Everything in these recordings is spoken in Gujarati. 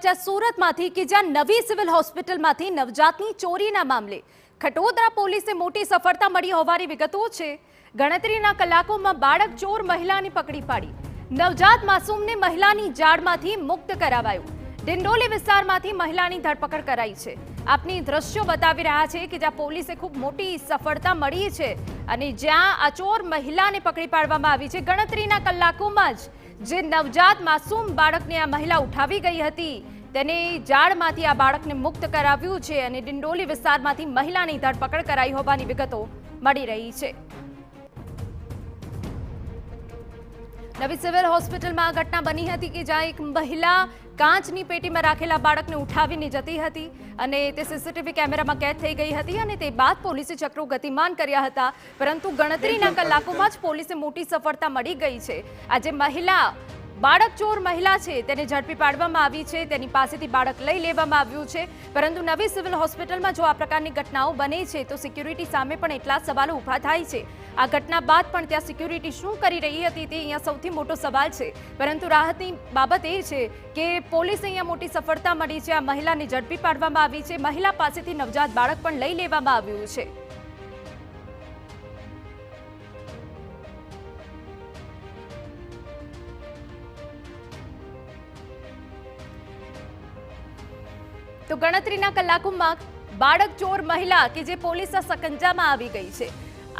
પહોંચ્યા સુરતમાંથી કે જ્યાં નવી સિવિલ હોસ્પિટલમાંથી નવજાતની ચોરીના મામલે ખટોદરા પોલીસે મોટી સફળતા મળી હોવાની વિગતો છે। ગણતરીના કલાકોમાં બાળક ચોર મહિલાને પકડી પાડી નવજાત માસૂમને મહિલાની જાળમાંથી મુક્ત કરાવાયો। ડિંડોલી વિસ્તારમાંથી મહિલાની ધરપકડ કરાઈ છે। આપની દ્રશ્યો બતાવી રહ્યા છે કે જ્યાં પોલીસે ખૂબ મોટી સફળતા મળી છે અને જ્યાં આ ચોર મહિલાને પકડી પાડવામાં આવી છે। ગણતરીના કલાકોમાં જ જે નવજાત માસૂમ બાળકને આ મહિલા ઉઠાવી ગઈ હતી તેને જાળમાંથી આ બાળકને મુક્ત કરાવ્યું છે અને ડિંડોલી વિસ્તારમાંથી મહિલાની ધરપકડ કરાઈ હોવાની વિગતો મળી રહી છે। નવી સિવિલ હોસ્પિટલમાં આ ઘટના બની હતી કે જ્યાં એક મહિલા કાચની પેટીમાં રાખેલા બાળકને ઉઠાવીને જતી હતી અને તે સીસીટીવી કેમેરામાં કેદ થઈ ગઈ હતી અને તે બાદ પોલીસે ચક્રો ગતિમાન કર્યા હતા, પરંતુ ગણતરીના કલાકોમાં જ પોલીસે મોટી સફળતા મળી ગઈ છે। આજે મહિલા બાળક ચોર મહિલા છે તેને ઝડપી પાડવામાં આવી છે, તેની પાસેથી બાળક લઈ લેવામાં આવ્યું છે, પરંતુ નવી સિવિલ હોસ્પિટલમાં જો આ પ્રકારની ઘટનાઓ બને છે તો સિક્યુરિટી સામે પણ એટલા સવાલો ઊભા થાય છે। આ ઘટના બાદ પણ ત્યાં સિક્યુરિટી શું કરી રહી હતી તે અહીંયા સૌથી મોટો સવાલ છે, પરંતુ રાહતની બાબત એ છે કે પોલીસે અહીંયા મોટી સફળતા મળી છે। આ મહિલાને ઝડપી પાડવામાં આવી છે, મહિલા પાસેથી નવજાત બાળક પણ લઈ લેવામાં આવ્યું છે। તો ગણતરીના કલાકોમાં બાળક ચોર મહિલા કે જે પોલીસના સકંજામાં આવી ગઈ છે।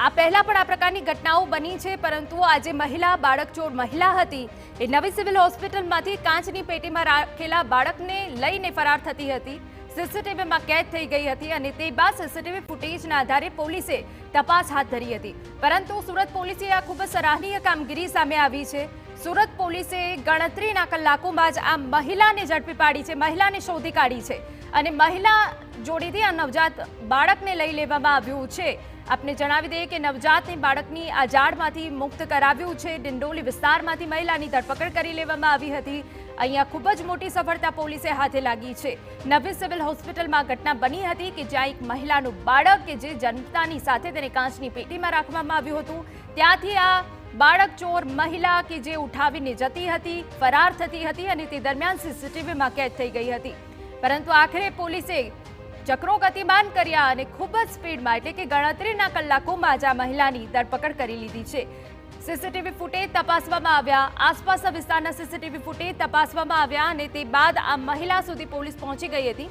આ પહેલા પણ આ પ્રકારની ઘટનાઓ બની છે, પરંતુ આજે મહિલા બાળક ચોર મહિલા હતી એ નવી સિવિલ હોસ્પિટલમાંથી કાચની પેટીમાં રાખેલા બાળકને લઈને ફરાર થતી હતી, સીસીટીવીમાં કેદ થઈ ગઈ હતી અને તે બાદ સીસીટીવી ફૂટેજના આધારે પોલીસે તપાસ હાથ ધરી હતી, પરંતુ સુરત પોલીસે આ ખૂબ જ સરાહનીય કામગીરી સામે આવી છે। સુરત પોલીસે ગણતરીના કલાકોમાં જ આ મહિલાને ઝડપી પાડી છે, મહિલાને શોધી કાઢી છે અને મહિલા જોડેથી આ નવજાત બાળકને લઈ લેવામાં આવ્યું છે। આપને જણાવી દઈએ કે નવજાતને બાળકની આ જાળમાંથી મુક્ત કરાવ્યું છે। ડિંડોલી વિસ્તારમાંથી મહિલાની ધરપકડ કરી લેવામાં આવી હતી। અહીંયા ખૂબ જ મોટી સફળતા પોલીસે હાથે લાગી છે। નવી સિવિલ હોસ્પિટલમાં ઘટના બની હતી કે જ્યાં એક મહિલાનું બાળક કે જે જન્મતાની સાથે તેને કાચની પેટીમાં રાખવામાં આવ્યું હતું, ત્યાંથી આ બાળક ચોર મહિલા કે જે ઉઠાવીને જતી હતી, ફરાર થતી હતી અને તે દરમિયાન સીસીટીવીમાં કેદ થઈ ગઈ હતી, પરંતુ આખરે પોલીસે ચક્રો ગતિમાન કર્યા અને ખૂબ જ સ્પીડમાં એટલે કે ગણતરીના કલાકોમાં જ આ મહિલાની ધરપકડ કરી લીધી છે। સીસીટીવી ફૂટેજ તપાસવામાં આવ્યા, આસપાસના વિસ્તારના સીસીટીવી ફૂટેજ તપાસવામાં આવ્યા અને તે બાદ આ મહિલા સુધી પોલીસ પહોંચી ગઈ હતી।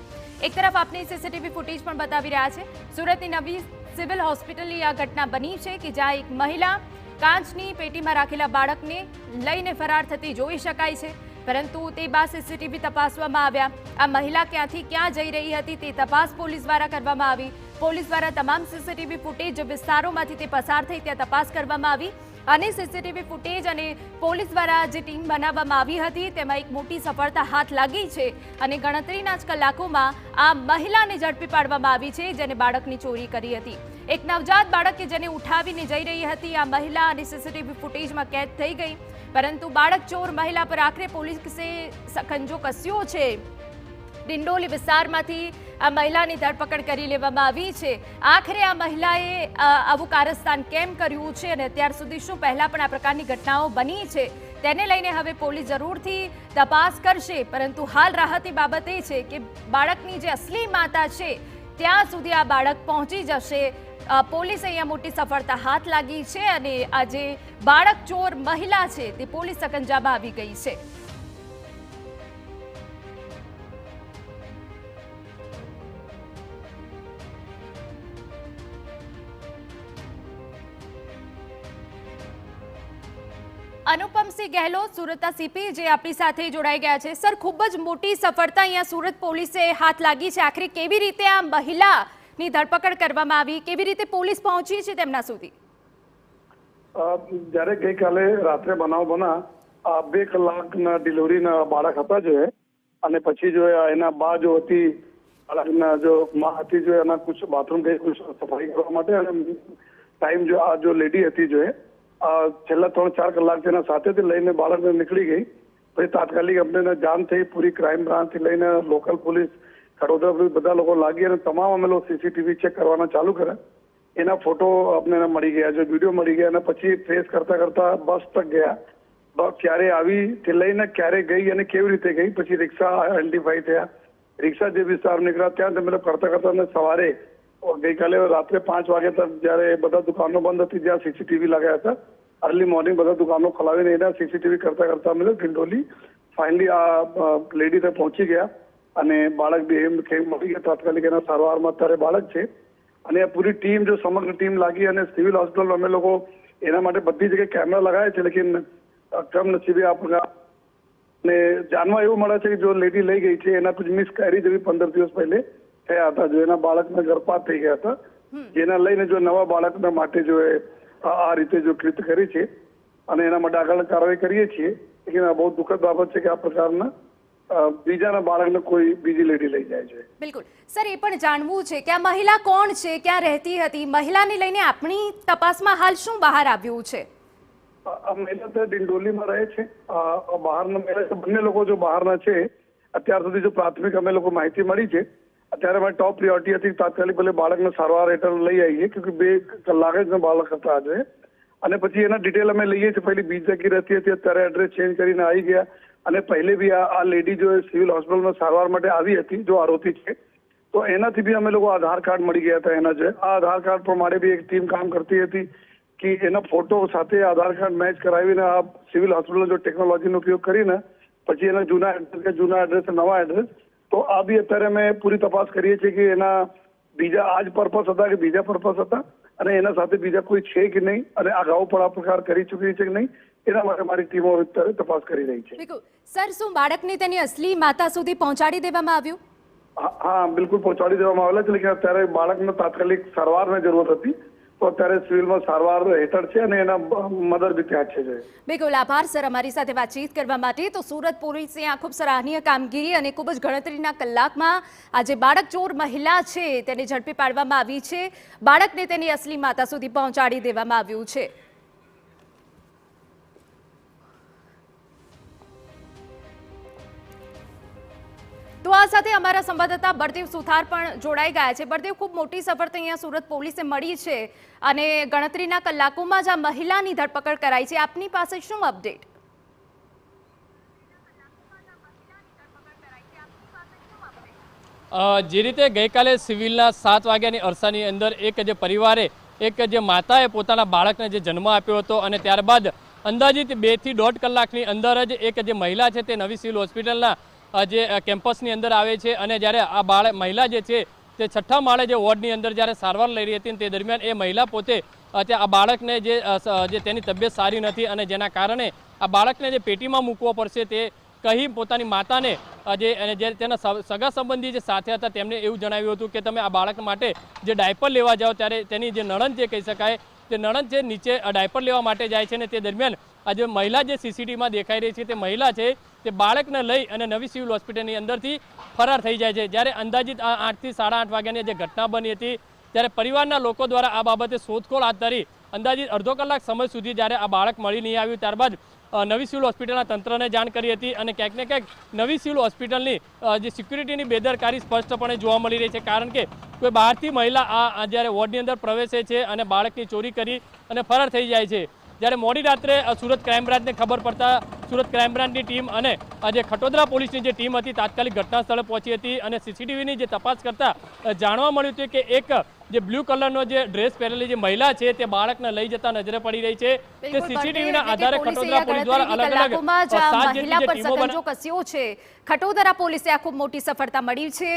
એક તરફ આપને સીસીટીવી ફૂટેજ પણ બતાવી રહ્યા છે। સુરતની નવી સિવિલ હોસ્પિટલની આ ઘટના બની છે કે જ્યાં એક મહિલા કાચની પેટીમાં રાખેલા બાળકને લઈને ફરાર થતી જોઈ શકાય છે, પરંતુ તે બાદ સીસીટીવી તપાસવામાં આવ્યા। આ મહિલા ક્યાંથી ક્યાં જઈ રહી હતી તે તપાસ પોલીસ દ્વારા કરવામાં આવી। પોલીસ દ્વારા તમામ સીસીટીવી ફૂટેજ વિસ્તારોમાંથી તે પસાર થઈ ત્યાં તપાસ કરવામાં આવી અને સીસીટીવી ફૂટેજ અને પોલીસ દ્વારા જે ટીમ બનાવવામાં આવી હતી તેમાં એક મોટી સફળતા હાથ લાગી છે અને ગણતરીના જ કલાકોમાં આ મહિલાને ઝડપી પાડવામાં આવી છે જેને બાળકની ચોરી કરી હતી। એક નવજાત બાળક કે જેને ઉઠાવીને જઈ રહી હતી આ મહિલા અને સીસીટીવી ફૂટેજમાં કેદ થઈ ગઈ, પરંતુ બાળક ચોર મહિલા પર આખરે પોલીસે સકંજો કસ્યો છે। ડિંડોલી વિસ્તારમાંથી આ મહિલાની ધરપકડ કરી લેવામાં આવી છે। આખરે આ મહિલાએ આવું કારસ્તાન કેમ કર્યું છે અને અત્યાર સુધી શું પહેલા પણ આ પ્રકારની ઘટનાઓ બની છે તેને લઈને હવે પોલીસ જરૂરથી તપાસ કરશે, પરંતુ હાલ રાહતની બાબત એ છે કે બાળકની જે અસલી માતા છે ત્યાં સુધી આ બાળક પહોંચી જશે। પોલીસે અહીંયા મોટી સફળતા હાથ લાગી છે અને આ જે બાળક ચોર મહિલા છે તે પોલીસ સકંજામાં આવી ગઈ છે। અનુપમસિંહ ગેહલોત સુરતના સીપી જે આપણી સાથે જોડાઈ ગયા છે। સર, ખૂબ જ મોટી સફળતા અહીંયા સુરત પોલીસે હાથ લાગી છે, આખરે કેવી રીતે આ મહિલાની ધરપકડ કરવામાં આવી, કેવી રીતે પોલીસ પહોંચી છે તેમના સુધી? જ્યારે ગઈકાલે રાત્રે બનાવ બના 2 કલાકના ડિલિવરીના બાળક હતા જો અને પછી જો એના બા જો હતી બાળકના જો માં હતી જો એના કુછ બાથરૂમ ગઈ કુછ સફાઈ કરવા માટે અને ટાઈમ જો આ જો લેડી હતી જો છેલ્લા 3-4 કલાક તેના સાથેથી લઈને બાળકને નીકળી ગઈ। પછી તાત્કાલિક અમને જાણ થઈ, પૂરી ક્રાઇમ બ્રાન્ચથી લઈને લોકલ પોલીસ ખડોદરા પોલીસ બધા લોકો લાગી અને તમામ અમે લોકો સીસીટીવી ચેક કરવાના ચાલુ કર્યા। એના ફોટો અમને મળી ગયા, જો વિડીયો મળી ગયા અને પછી ટ્રેસ કરતા કરતા બસ તક ગયા ક્યારે આવી તે લઈને ક્યારે ગઈ અને કેવી રીતે ગઈ, પછી રિક્ષા આઈડેન્ટિફાઈ થયા, રિક્ષા જે વિસ્તાર નીકળ્યા ત્યાં તમે કરતા કરતા અને સવારે ગઈકાલે રાત્રે 5 વાગે તક જયારે બધા દુકાનો બંધ હતી જ્યાં સીસીટીવી લગાયા હતા, અર્લી મોર્નિંગ બધા દુકાનો ખોલાવીને એના સીસીટીવી કરતા કરતા અમે ડિંડોલી ફાઇનલી આ લેડી તક પહોંચી ગયા અને બાળક બે મળી ગયા તાત્કાલિક એના સારવારમાં અત્યારે બાળક છે અને આ પૂરી ટીમ જો સમગ્ર ટીમ લાગી અને સિવિલ હોસ્પિટલ અમે લોકો એના માટે બધી જગ્યાએ કેમેરા લગાવ્યા છે, લેકિન કમનસીબે આ ને જાણવા એવું મળે છે કે જો લેડી લઈ ગઈ છે એના કુછ મિસકેરેજ જેવી 15 દિવસ પહેલે થયા હતા, જો એના બાળકના ગર્ભપાત થઈ ગયા હતા, જેના લઈને જો નવા બાળકના માટે જો આ રીતે જો કૃત્ય કરી છે અને એના માટે આગળ કાર્યવાહી કરીએ છીએ, લેકિન આ બહુ દુઃખદ બાબત છે કે આ પ્રકારના બીજાના બાળકને કોઈ બીજી લેડી લઈ જાય છે. બિલકુલ સર, એ પણ જાણવું છે કે આ મહિલા કોણ છે, ક્યાં રહેતી હતી, મહિલાને લઈને આપણી તપાસમાં હાલ શું બહાર આવ્યું છે? આ મહિલા તો ડિંડોલીમાં રહે છે, બહારના મહિલા બંને લોકો જો બહારના છે, અત્યાર સુધી જો પ્રાથમિક અમે લોકો માહિતી મળી છે, અત્યારે અમારી ટોપ પ્રિયોરિટી હતી તાત્કાલિક ભલે બાળકને સારવાર હેઠળ લઈ આવીએ, કેમકે 2 કલાક જ બાળક હતા આજે, અને પછી એના ડિટેલ અમે લઈએ છીએ. પહેલી બીજ જગ્યાએ રહેતી હતી, અત્યારે એડ્રેસ ચેન્જ કરીને આવી ગયા અને પહેલે બી આ લેડી જો સિવિલ હોસ્પિટલમાં સારવાર માટે આવી હતી, જો આરોપી છે, તો એનાથી બી અમે લોકો આધાર કાર્ડ મળી ગયા હતા એના. જે આ આધાર કાર્ડ પ્રમાણે બી એક ટીમ કામ કરતી હતી કે એના ફોટો સાથે આધાર કાર્ડ મેચ કરાવીને આ સિવિલ હોસ્પિટલનો જો ટેકનોલોજીનો ઉપયોગ કરીને પછી એના જૂના એડ્રેસ નવા એડ્રેસ, તો આ બી અત્યારે અમે પૂરી તપાસ કરીએ છીએ કે એના બીજા આ જ પર્પસ હતા કે બીજા પર્પસ હતા અને એના સાથે બીજા કોઈ છે કે નહીં અને અગાઉ પણ આ પ્રકાર કરી ચૂકી છે કે નહીં, એના માટે મારી ટીમો અત્યારે તપાસ કરી રહી છે. બિલકુલ સર, શું બાળકને તેની અસલી માતા સુધી પહોંચાડી દેવામાં આવ્યું? હા બિલકુલ પહોંચાડી દેવામાં આવેલા છે, લેકિન અત્યારે બાળકને તાત્કાલિક સારવારની જરૂરત હતી તો અત્યારે સિવિલમાં સારવાર હેઠળ છે અને એના મધર બી ત્યાં છે. બિલકુલ આભાર સર અમારી સાથે વાતચીત કરવા માટે. તો સુરત પોલીસે આ ખૂબ સરાહનીય કામગીરી અને ખૂબ જ ગણતરીના કલાકમાં આજે બાળક ચોર મહિલા છે તેને ઝડપી પાડવામાં આવી છે, બાળકને તેની અસલી માતા સુધી પહોંચાડી દેવામાં આવ્યું છે. તો આ સાથે અમારા સંવાદદાતા બળદેવ સુથાર પણ જોડાઈ ગયા છે. બળદેવ, ખૂબ મોટી સફળતા અહીંયા સુરત પોલીસે મળી છે અને ગણતરીના કલાકોમાં જ આ મહિલાની ધરપકડ કરાઈ છે. આપની પાસે શું અપડેટ? જે રીતે ગઈકાલે સિવિલના 7 વાગ્યાની અરસાની અંદર એક જે પરિવારે એક જે માતાએ પોતાના બાળકને જે જન્મ આપ્યો હતો અને ત્યારબાદ અંદાજિત 2 થી 1.5 કલાકની અંદર જ એક જે મહિલા છે તે નવી સિવિલ હોસ્પિટલના જે કેમ્પસની અંદર આવે છે અને જ્યારે આ મહિલા જે છે તે 6ઠ્ઠા માળે જે વોર્ડની અંદર જ્યારે સારવાર લઈ રહી હતી તે દરમિયાન એ મહિલા પોતે આ બાળકને જે તેની તબિયત સારી નથી અને જેના કારણે આ બાળકને જે પેટીમાં મૂકવો પડશે તે કહી પોતાની માતાને જે તેના સગા સંબંધી જે સાથે હતા તેમને એવું જણાવ્યું હતું કે તમે આ બાળક માટે જે ડાયપર લેવા જાઓ ત્યારે તેની જે નણંદ જે કહી શકાય તે નણંદ જે નીચે ડાયપર લેવા માટે જાય છે અને તે દરમિયાન આ જે મહિલા જે સીસીટીવીમાં દેખાઈ રહી છે તે મહિલા છે તે બાળકને લઈ અને નવી સિવિલ હોસ્પિટલની અંદરથી ફરાર થઈ જાય છે. જ્યારે અંદાજિત 8 થી 8:30 વાગ્યાની જે ઘટના બની હતી ત્યારે પરિવારના લોકો દ્વારા આ બાબતે શોધખોળ હાથ ધરી અંદાજિત અડધો કલાક સમય સુધી જ્યારે આ બાળક મળી નહીં આવ્યું ત્યારબાદ નવી સિવિલ હોસ્પિટલના તંત્રને જાણ કરી હતી અને ક્યાંક ને ક્યાંક નવી સિવિલ હોસ્પિટલની જે સિક્યુરિટીની બેદરકારી સ્પષ્ટપણે જોવા મળી રહી છે, કારણ કે કોઈ બહારથી મહિલા આ જ્યારે વોર્ડની અંદર પ્રવેશે છે અને બાળકની ચોરી કરી અને ફરાર થઈ જાય છે. જ્યારે મોડી રાત્રે સુરત ક્રાઇમ બ્રાન્ચને ખબર પડતા સુરત ક્રાઇમ બ્રાન્ચની ટીમ અને જે ખટોદરા પોલીસની જે ટીમ હતી તાત્કાલિક ઘટના સ્થળે પહોંચી હતી અને સીસીટીવીની જે તપાસ કરતા જાણવા મળ્યું હતું કે એક જે બ્લુ કલરનો જે ડ્રેસ પહેરેલી જે મહિલા છે તે બાળકને લઈ જતા નજરે પડી રહી છે. તે સીસીટીવીના આધારે ખટોદરા પોલીસ દ્વારા અલગ અલગ 7 જેટલી જે ટીમો કસ્યો છે. ખટોદરા પોલીસે આ ખૂબ મોટી સફળતા મળી છે.